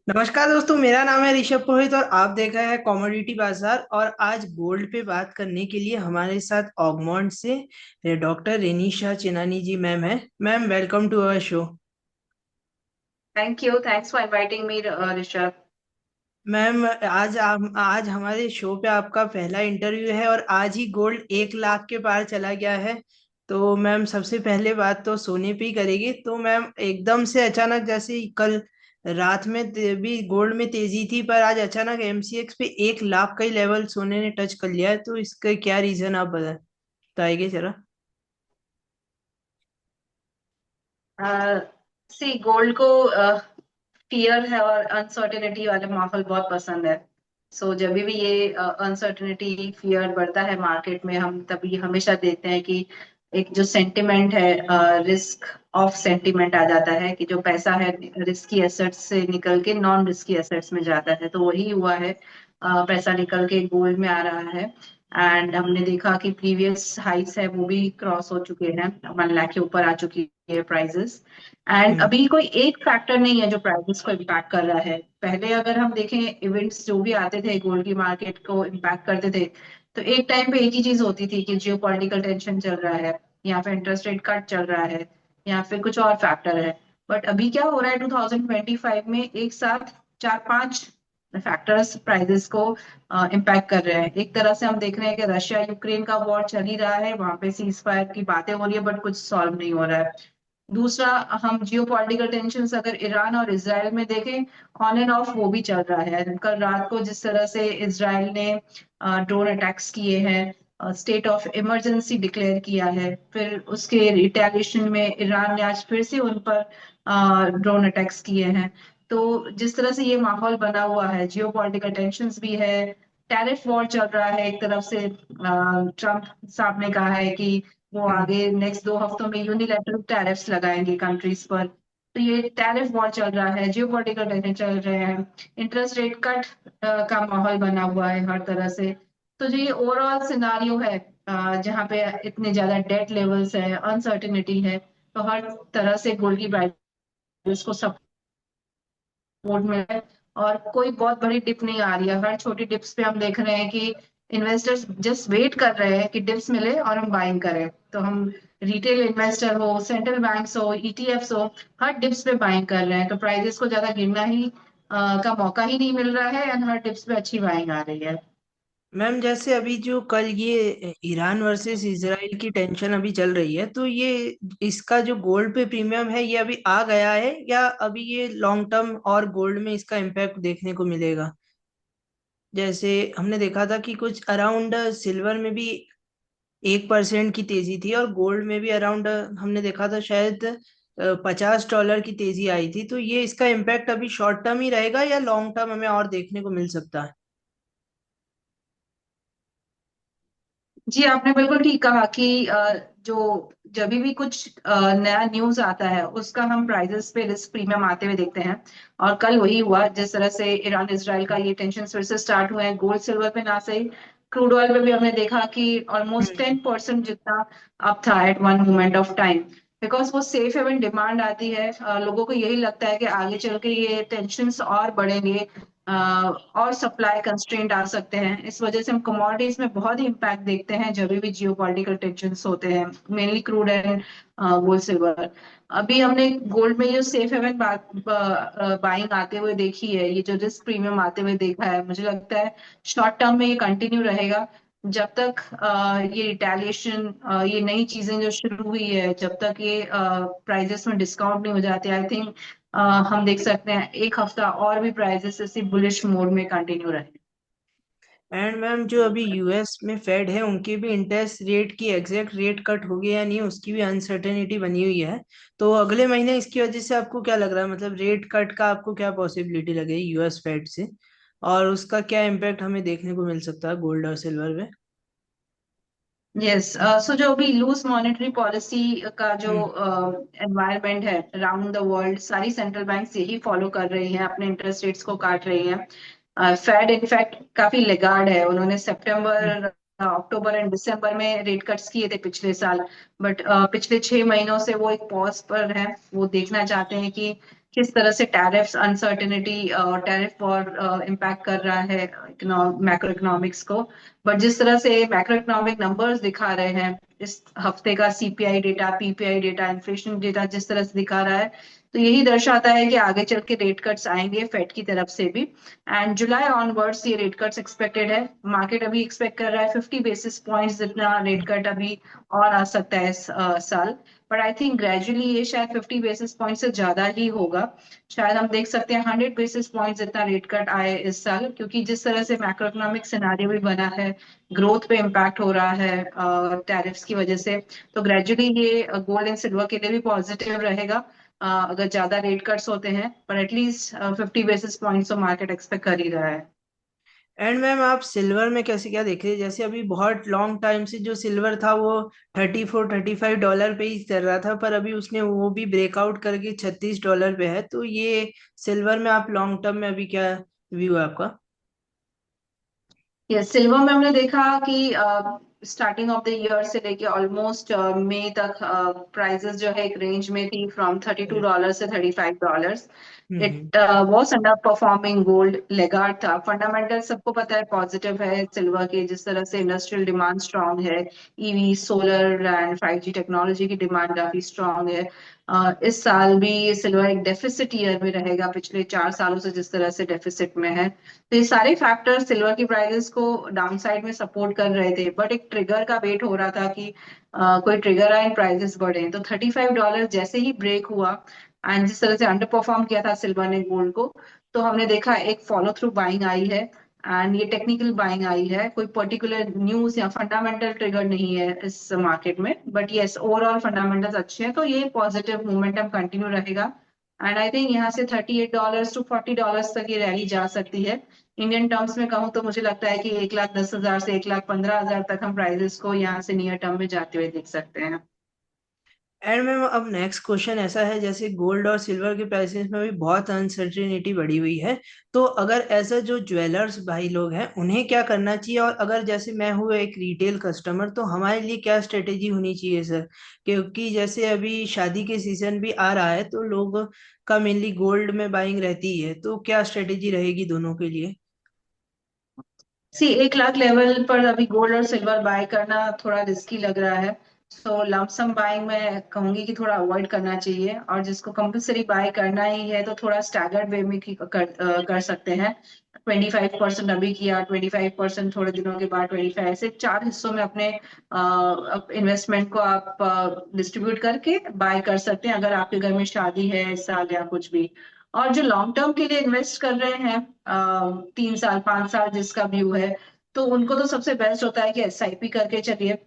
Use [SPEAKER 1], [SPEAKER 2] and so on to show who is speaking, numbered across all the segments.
[SPEAKER 1] नमस्कार दोस्तों, मेरा नाम है ऋषभ पुरोहित और आप देख रहे हैं कॉमोडिटी बाजार। और आज गोल्ड पे बात करने के लिए हमारे साथ ऑगमोंट से डॉक्टर रेनिशा चेनानी जी मैम है। Ma'am, welcome to our show.
[SPEAKER 2] Thank you. Thanks for inviting me Rishabh.
[SPEAKER 1] Ma'am, आज हमारे शो पे आपका पहला इंटरव्यू है और आज ही गोल्ड 1 लाख के पार चला गया है। तो मैम, सबसे पहले बात तो सोने पे ही करेगी। तो मैम, एकदम से अचानक, जैसे कल रात में भी गोल्ड में तेजी थी, पर आज अचानक एमसीएक्स पे 1 लाख का ही लेवल सोने ने टच कर लिया है। तो इसका क्या रीजन आप बताइए जरा।
[SPEAKER 2] सी गोल्ड को फियर है और अनसर्टेनिटी वाले माहौल बहुत पसंद है। सो जब भी ये अनसर्टेनिटी फियर बढ़ता है मार्केट में, हम तभी हमेशा देखते हैं कि एक जो सेंटिमेंट है, रिस्क ऑफ सेंटिमेंट आ जाता है कि जो पैसा है रिस्की एसेट्स से निकल के नॉन रिस्की एसेट्स में जाता है। तो वही हुआ है। पैसा निकल के गोल्ड में आ रहा है। एंड हमने देखा कि प्रीवियस हाइट्स है वो भी क्रॉस हो चुके हैं, 1 लाख के ऊपर आ चुकी है प्राइजेस। एंड
[SPEAKER 1] हम्म।
[SPEAKER 2] अभी कोई एक फैक्टर नहीं है जो प्राइसेस को इम्पैक्ट कर रहा है। पहले अगर हम देखें इवेंट्स जो भी आते थे गोल्ड की मार्केट को इम्पैक्ट करते थे, तो एक टाइम पे एक ही चीज होती थी कि जियो पॉलिटिकल टेंशन चल रहा है, या फिर इंटरेस्ट रेट कट चल रहा है, या फिर कुछ और फैक्टर है। बट अभी क्या हो रहा है 2025 में, एक साथ चार पांच फैक्टर्स प्राइजेस को इम्पैक्ट कर रहे हैं। एक तरह से हम देख रहे हैं कि रशिया यूक्रेन का वॉर चल ही रहा है, वहां पे सीज फायर की बातें हो रही है बट कुछ सॉल्व नहीं हो रहा है। दूसरा, हम जियो पॉलिटिकल टेंशन अगर ईरान और इसराइल में देखें, ऑन एंड ऑफ वो भी चल रहा है। कल रात को जिस तरह से इसराइल ने ड्रोन अटैक्स किए हैं, स्टेट ऑफ इमरजेंसी डिक्लेयर किया है, फिर उसके रिटेलिएशन में ईरान ने आज फिर से उन पर ड्रोन अटैक्स किए हैं। तो जिस तरह से ये माहौल बना हुआ है, जियो पॉलिटिकल टेंशन भी है, टैरिफ वॉर चल रहा है। एक तरफ से ट्रम्प साहब ने कहा है कि वो
[SPEAKER 1] हम्म।
[SPEAKER 2] आगे नेक्स्ट 2 हफ्तों में यूनिलैटरल टैरिफ्स लगाएंगे कंट्रीज पर। तो ये टैरिफ वॉर चल रहा है, जियोपॉलिटिकल टेंशन चल रहे हैं, इंटरेस्ट रेट कट का माहौल बना हुआ है हर तरह से। तो जो ये ओवरऑल सिनारियो है, जहाँ पे इतने ज्यादा डेट लेवल्स है, अनसर्टिनिटी है, तो हर तरह से गोल्ड की प्राइस को सपोर्ट मिल रहा है। और कोई बहुत बड़ी डिप नहीं आ रही है। हर छोटी डिप्स पे हम देख रहे हैं कि इन्वेस्टर्स जस्ट वेट कर रहे हैं कि डिप्स मिले और हम बाइंग करें। तो हम रिटेल इन्वेस्टर हो, सेंट्रल बैंक्स हो, ईटीएफ्स हो, हर डिप्स पे बाइंग कर रहे हैं। तो प्राइजेस को ज्यादा गिरना ही का मौका ही नहीं मिल रहा है, एंड हर डिप्स पे अच्छी बाइंग आ रही है।
[SPEAKER 1] मैम, जैसे अभी जो कल ये ईरान वर्सेस इसराइल की टेंशन अभी चल रही है, तो ये इसका जो गोल्ड पे प्रीमियम है ये अभी आ गया है या अभी ये लॉन्ग टर्म और गोल्ड में इसका इम्पैक्ट देखने को मिलेगा? जैसे हमने देखा था कि कुछ अराउंड सिल्वर में भी 1% की तेजी थी और गोल्ड में भी अराउंड हमने देखा था शायद $50 की तेजी आई थी। तो ये इसका इम्पैक्ट अभी शॉर्ट टर्म ही रहेगा या लॉन्ग टर्म हमें और देखने को मिल सकता है?
[SPEAKER 2] जी, आपने बिल्कुल ठीक कहा कि जो जब भी कुछ नया न्यूज आता है उसका हम प्राइजेस पे रिस्क प्रीमियम आते हुए देखते हैं। और कल वही हुआ। जिस तरह से ईरान इसराइल का ये टेंशन फिर से स्टार्ट हुए हैं, गोल्ड सिल्वर पे ना सही, क्रूड ऑयल पे भी हमने देखा कि ऑलमोस्ट
[SPEAKER 1] हम्म।
[SPEAKER 2] 10% जितना अप था at one moment of time. Because वो सेफ हेवन डिमांड आती है। लोगों को यही लगता है कि आगे चल के ये टेंशन्स और बढ़ेंगे, और सप्लाई कंस्ट्रेंट आ सकते हैं। इस वजह से हम कमोडिटीज में बहुत ही इम्पैक्ट देखते हैं जब भी जियो पॉलिटिकल टेंशन्स होते हैं, mainly crude and gold silver. अभी हमने गोल्ड में ये सेफ हेवन बाइंग आते हुए देखी है, ये जो रिस्क प्रीमियम आते हुए देखा है, मुझे लगता है शॉर्ट टर्म में ये कंटिन्यू रहेगा। जब तक ये रिटेलिएशन, ये नई चीजें जो शुरू हुई है, जब तक ये प्राइजेस में डिस्काउंट नहीं हो जाते, आई थिंक हम देख सकते हैं एक हफ्ता और भी प्राइजेस इसी बुलिश मोड में कंटिन्यू रहे।
[SPEAKER 1] एंड मैम, जो अभी यूएस में फेड है उनकी भी इंटरेस्ट रेट की एग्जैक्ट रेट कट होगी या नहीं, उसकी भी अनसर्टेनिटी बनी हुई है। तो अगले महीने इसकी वजह से आपको क्या लग रहा है, मतलब रेट कट का आपको क्या पॉसिबिलिटी लग रही है यूएस फेड से? और उसका क्या इम्पैक्ट हमें देखने को मिल सकता है गोल्ड और सिल्वर में?
[SPEAKER 2] यस। सो जो अभी लूज मॉनेटरी पॉलिसी का जो
[SPEAKER 1] हम्म।
[SPEAKER 2] एनवायरनमेंट है अराउंड द वर्ल्ड, सारी सेंट्रल बैंक्स यही फॉलो कर रही हैं, अपने इंटरेस्ट रेट्स को काट रही हैं। फेड इनफैक्ट काफी लेगार्ड है। उन्होंने
[SPEAKER 1] हम्म।
[SPEAKER 2] सितंबर, अक्टूबर एंड दिसंबर में रेट कट्स किए थे पिछले साल। बट पिछले 6 महीनों से वो एक पॉज पर है। वो देखना चाहते हैं कि किस तरह से टैरिफ्स अनसर्टेनिटी और टैरिफ वॉर इम्पैक्ट कर रहा है मैक्रो इकोनॉमिक्स को। बट जिस तरह से मैक्रो इकोनॉमिक नंबर्स दिखा रहे हैं, इस हफ्ते का CPI data, PPI data, inflation data जिस तरह से दिखा रहा है, तो यही दर्शाता है कि आगे चल के रेट कट्स आएंगे फेड की तरफ से भी। एंड जुलाई ऑनवर्ड्स ये रेट कट्स एक्सपेक्टेड है। मार्केट अभी एक्सपेक्ट कर रहा है 50 बेसिस पॉइंट्स जितना रेट कट अभी और आ सकता है इस साल। बट आई थिंक ग्रेजुअली ये शायद 50 बेसिस पॉइंट से ज्यादा ही होगा। शायद हम देख सकते हैं 100 बेसिस पॉइंट जितना रेट कट आए इस साल, क्योंकि जिस तरह से मैक्रो इकोनॉमिक सिनारियो भी बना है, ग्रोथ पे इम्पैक्ट हो रहा है टैरिफ्स की वजह से। तो ग्रेजुअली ये गोल्ड एंड सिल्वर के लिए भी पॉजिटिव रहेगा अगर ज्यादा रेट कट्स होते हैं, पर एटलीस्ट 50 बेसिस पॉइंट तो मार्केट एक्सपेक्ट कर ही रहा है।
[SPEAKER 1] एंड मैम आप सिल्वर में कैसे क्या देख रहे हैं? जैसे अभी बहुत लॉन्ग टाइम से जो सिल्वर था वो $34-35 पे ही चल रहा था, पर अभी उसने वो भी ब्रेकआउट करके $36 पे है। तो ये सिल्वर में आप लॉन्ग टर्म में अभी क्या व्यू है आपका?
[SPEAKER 2] यस, सिल्वर में हमने देखा कि स्टार्टिंग ऑफ द ईयर से लेके ऑलमोस्ट मई तक प्राइसेस जो है एक रेंज में थी, फ्रॉम $32 से $35।
[SPEAKER 1] Hmm.
[SPEAKER 2] It was underperforming gold, laggard था। फंडामेंटल सबको पता है पॉजिटिव है सिल्वर के, जिस तरह से इंडस्ट्रियल डिमांड स्ट्रांग है, EV, solar and 5G technology की डिमांड काफी स्ट्रांग है। इस साल भी सिल्वर एक डेफिसिट ईयर में रहेगा, पिछले 4 सालों से जिस तरह से डेफिसिट में है। तो ये सारे फैक्टर्स सिल्वर की प्राइसेस को डाउनसाइड में सपोर्ट कर रहे थे, बट एक ट्रिगर का वेट हो रहा था कि कोई ट्रिगर आए, प्राइसेस बढ़े। तो $35 जैसे ही ब्रेक हुआ एंड जिस तरह से अंडर परफॉर्म किया था सिल्वर ने गोल्ड को, तो हमने देखा एक फॉलो थ्रू बाइंग आई है। एंड ये टेक्निकल बाइंग आई है, कोई पर्टिकुलर न्यूज या फंडामेंटल ट्रिगर नहीं है इस मार्केट में। बट यस, ओवरऑल फंडामेंटल्स अच्छे हैं, तो ये पॉजिटिव मोमेंटम कंटिन्यू रहेगा। एंड आई थिंक यहाँ से $38 टू $40 तक ये रैली जा सकती है। इंडियन टर्म्स में कहूँ तो मुझे लगता है कि 1,10,000 से 1,15,000 तक हम प्राइजेस को यहाँ से नियर टर्म में जाते हुए देख सकते हैं।
[SPEAKER 1] एंड मैम अब नेक्स्ट क्वेश्चन ऐसा है, जैसे गोल्ड और सिल्वर के प्राइसेस में भी बहुत अनसर्टेनिटी बढ़ी हुई है। तो अगर ऐसा जो ज्वेलर्स भाई लोग हैं उन्हें क्या करना चाहिए, और अगर जैसे मैं हूँ एक रिटेल कस्टमर तो हमारे लिए क्या स्ट्रेटेजी होनी चाहिए सर? क्योंकि जैसे अभी शादी के सीजन भी आ रहा है तो लोग का मेनली गोल्ड में बाइंग रहती है, तो क्या स्ट्रेटेजी रहेगी दोनों के लिए?
[SPEAKER 2] सी 1 लाख लेवल पर अभी गोल्ड और सिल्वर बाय करना थोड़ा रिस्की लग रहा है। सो लमसम बाइंग मैं कहूंगी कि थोड़ा अवॉइड करना चाहिए, और जिसको कंपलसरी बाय करना ही है तो थोड़ा स्टैगर्ड वे में कर सकते हैं। 25% अभी किया, 25% थोड़े दिनों के बाद 25, ऐसे 4 हिस्सों में अपने इन्वेस्टमेंट को आप डिस्ट्रीब्यूट करके बाय कर सकते हैं, अगर आपके घर में शादी है इस साल या कुछ भी। और जो लॉन्ग टर्म के लिए इन्वेस्ट कर रहे हैं, 3 साल 5 साल जिसका व्यू है, तो उनको तो सबसे बेस्ट होता है कि एसआईपी करके चलिए।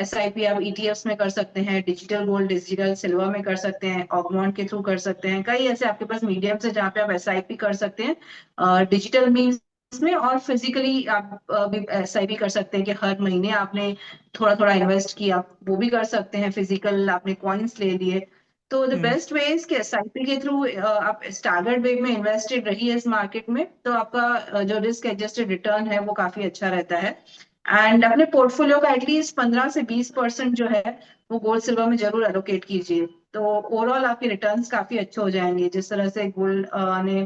[SPEAKER 2] एसआईपी आप ईटीएफ्स में कर सकते हैं, डिजिटल गोल्ड, डिजिटल सिल्वर में कर सकते हैं, ऑगमोंट के थ्रू कर सकते हैं। कई ऐसे आपके पास मीडियम से जहाँ पे आप एसआईपी कर सकते हैं डिजिटल मीन्स में, और फिजिकली आप भी एसआईपी कर सकते हैं कि हर महीने आपने थोड़ा थोड़ा इन्वेस्ट किया, वो भी कर सकते हैं। फिजिकल आपने कॉइन्स ले लिए। तो the
[SPEAKER 1] hmm.
[SPEAKER 2] Best way is कि एसआईपी के थ्रू आप स्टैगर्ड वे में इन्वेस्टेड रहिए इस मार्केट में, तो आपका जो रिस्क एडजस्टेड रिटर्न है वो काफी अच्छा रहता है। एंड अपने पोर्टफोलियो का एटलीस्ट 15 से 20% जो है वो गोल्ड सिल्वर में जरूर एलोकेट कीजिए। तो ओवरऑल आपके रिटर्न्स काफी अच्छे हो जाएंगे। जिस तरह से गोल्ड ने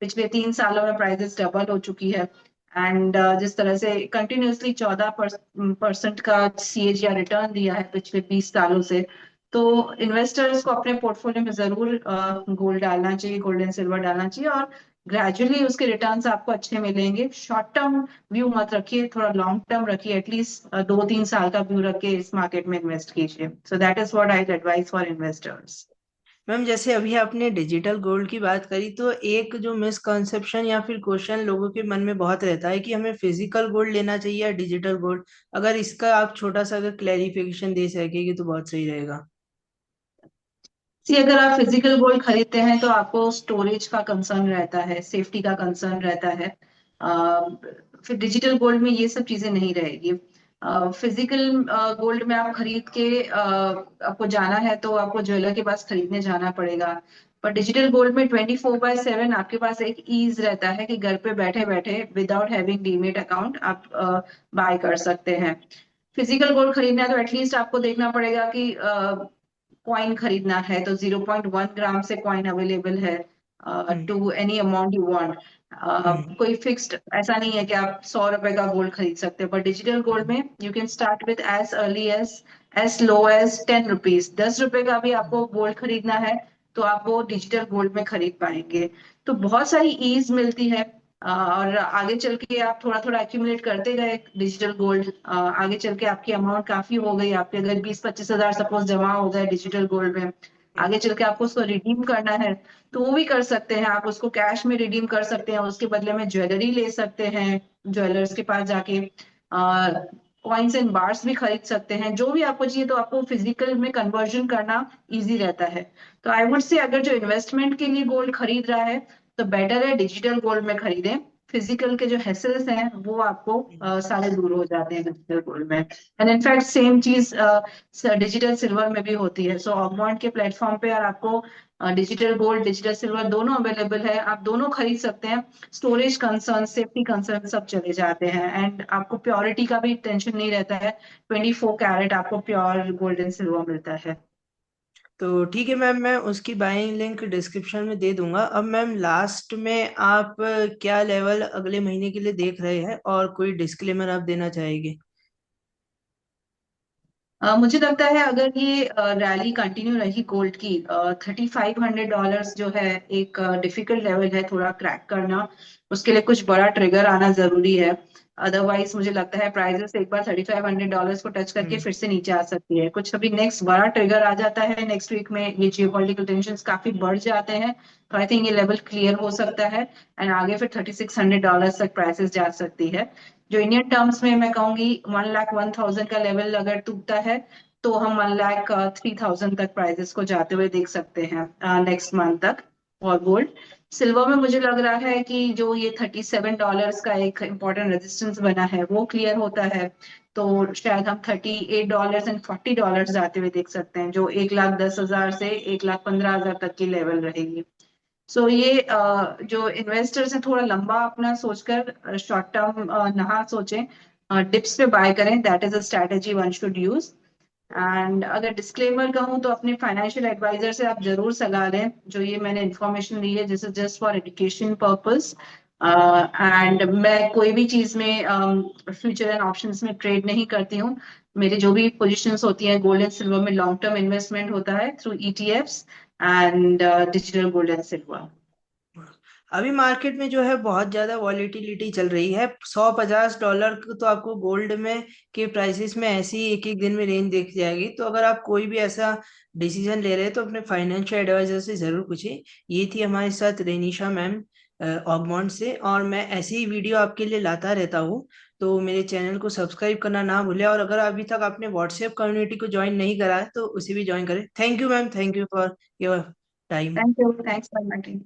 [SPEAKER 2] पिछले 3 सालों में प्राइसेस डबल हो चुकी है, एंड जिस तरह से कंटिन्यूअसली 14% का सीएजीआर रिटर्न दिया है पिछले 20 सालों से, तो इन्वेस्टर्स को अपने पोर्टफोलियो में जरूर गोल्ड डालना चाहिए, गोल्ड एंड सिल्वर डालना चाहिए। और ग्रेजुअली उसके रिटर्न्स आपको अच्छे मिलेंगे। शॉर्ट टर्म व्यू मत रखिए, थोड़ा लॉन्ग टर्म रखिए, एटलीस्ट 2-3 साल का व्यू रख के इस मार्केट में इन्वेस्ट कीजिए। So that is what I advice for investors.
[SPEAKER 1] Ma'am जैसे अभी आपने डिजिटल गोल्ड की बात करी, तो एक जो मिसकंसेप्शन या फिर क्वेश्चन लोगों के मन में बहुत रहता है कि हमें फिजिकल गोल्ड लेना चाहिए या डिजिटल गोल्ड। अगर इसका आप छोटा सा अगर क्लैरिफिकेशन दे सकेंगे तो बहुत सही रहेगा।
[SPEAKER 2] सी अगर आप फिजिकल गोल्ड खरीदते हैं तो आपको स्टोरेज का कंसर्न रहता है, सेफ्टी का कंसर्न रहता है। फिर डिजिटल गोल्ड में ये सब चीजें नहीं रहेगी। फिजिकल गोल्ड में आप खरीद के आपको जाना है तो आपको ज्वेलर के पास खरीदने जाना पड़ेगा। पर डिजिटल गोल्ड में 24/7 आपके पास एक ईज रहता है कि घर पे बैठे बैठे विदाउट हैविंग डीमेट अकाउंट आप बाय कर सकते हैं। फिजिकल गोल्ड खरीदना है तो एटलीस्ट आपको देखना पड़ेगा कि कॉइन खरीदना है तो 0.1 ग्राम से कॉइन अवेलेबल है।
[SPEAKER 1] Hmm.
[SPEAKER 2] To any amount you want.
[SPEAKER 1] Hmm.
[SPEAKER 2] कोई फिक्स्ड ऐसा नहीं है कि आप 100 रुपए का गोल्ड खरीद सकते हो, पर डिजिटल गोल्ड
[SPEAKER 1] हम्म।
[SPEAKER 2] में you can start with as early as low as 10 rupees. 10 रुपए का भी आपको गोल्ड खरीदना है तो आप वो डिजिटल गोल्ड में खरीद पाएंगे। तो बहुत सारी ईज मिलती है। और आगे चल के आप थोड़ा थोड़ा एक्यूमुलेट करते गए डिजिटल गोल्ड, आगे चल के आपकी अमाउंट काफी हो गई, आपके अगर 20-25 हजार सपोज जमा हो गए डिजिटल गोल्ड में, आगे चल के आपको उसको रिडीम करना है तो वो भी कर सकते हैं। आप उसको कैश में रिडीम कर सकते हैं, उसके बदले में ज्वेलरी ले सकते हैं, ज्वेलर्स के पास जाके कॉइन्स एंड बार्स भी खरीद सकते हैं, जो भी आपको चाहिए। तो आपको फिजिकल में कन्वर्जन करना इजी रहता है। तो आई वुड से अगर जो इन्वेस्टमेंट के लिए गोल्ड खरीद रहा है तो बेटर है डिजिटल गोल्ड में खरीदें। फिजिकल के जो हेसल्स हैं वो आपको सारे दूर हो जाते हैं डिजिटल गोल्ड में। एंड इनफैक्ट सेम चीज डिजिटल सिल्वर में भी होती है। सो ऑगमॉन्ट के प्लेटफॉर्म पे यार आपको डिजिटल गोल्ड डिजिटल सिल्वर दोनों अवेलेबल है, आप दोनों खरीद सकते हैं। स्टोरेज कंसर्न सेफ्टी कंसर्न सब चले जाते हैं एंड आपको प्योरिटी का भी टेंशन नहीं रहता है। 24 कैरेट आपको प्योर गोल्ड एंड सिल्वर मिलता है।
[SPEAKER 1] तो ठीक है मैम, मैं उसकी बाइंग लिंक डिस्क्रिप्शन में दे दूंगा। अब मैम लास्ट में आप क्या लेवल अगले महीने के लिए देख रहे हैं और कोई डिस्क्लेमर आप देना चाहेंगे?
[SPEAKER 2] मुझे लगता है अगर ये रैली कंटिन्यू रही गोल्ड की, $3,500 जो है एक डिफिकल्ट लेवल है थोड़ा क्रैक करना। उसके लिए कुछ बड़ा ट्रिगर आना जरूरी है। अदरवाइज मुझे लगता है प्राइजेस एक बार $3,500 को टच करके
[SPEAKER 1] हम्म।
[SPEAKER 2] फिर से नीचे आ सकती है। कुछ अभी नेक्स्ट बड़ा ट्रिगर आ जाता है नेक्स्ट वीक में, ये जियोपॉलिटिकल टेंशन काफी बढ़ जाते हैं, तो आई थिंक ये लेवल क्लियर हो सकता है एंड आगे फिर $3,600 तक प्राइसेस जा सकती है। जो इंडियन टर्म्स में मैं कहूंगी 1,01,000 का लेवल अगर टूटता है तो हम 1,03,000 तक प्राइसेस को जाते हुए देख सकते हैं नेक्स्ट मंथ तक। और गोल्ड सिल्वर में मुझे लग रहा है कि जो ये $37 का एक इम्पोर्टेंट रेजिस्टेंस बना है वो क्लियर होता है तो शायद हम $38.40 जाते हुए देख सकते हैं, जो 1,10,000 से 1,15,000 तक की लेवल रहेगी। सो ये जो इन्वेस्टर्स हैं थोड़ा लंबा अपना सोचकर शॉर्ट टर्म ना सोचें, डिप्स पे बाय करें, that is a strategy one should use. And अगर डिस्क्लेमर कहूँ तो अपने फाइनेंशियल एडवाइजर से आप जरूर सलाह लें। जो ये मैंने इन्फॉर्मेशन दी है this is just for education purpose and मैं कोई भी चीज में फ्यूचर एंड ऑप्शंस में ट्रेड नहीं करती हूँ। मेरी जो भी पोजीशंस होती हैं गोल्ड एंड सिल्वर में लॉन्ग टर्म इन्वेस्टमेंट होता है through ETFs and digital gold and silver.
[SPEAKER 1] अभी मार्केट में जो है बहुत ज्यादा वॉलेटिलिटी चल रही है। 150 डॉलर तो आपको गोल्ड में के प्राइसेस में ऐसी एक एक दिन में रेंज दिख जाएगी। तो अगर आप कोई भी ऐसा डिसीजन ले रहे हैं तो अपने फाइनेंशियल एडवाइजर से जरूर पूछिए। ये थी हमारे साथ रेनिशा मैम ऑगमोंट से, और मैं ऐसी ही वीडियो आपके लिए लाता रहता हूँ। तो मेरे चैनल को सब्सक्राइब करना ना भूलें, और अगर अभी तक आपने व्हाट्सएप कम्युनिटी को ज्वाइन नहीं करा है तो उसे भी ज्वाइन करें। Thank you ma'am, thank you for your time.
[SPEAKER 2] Thank you, thanks for inviting.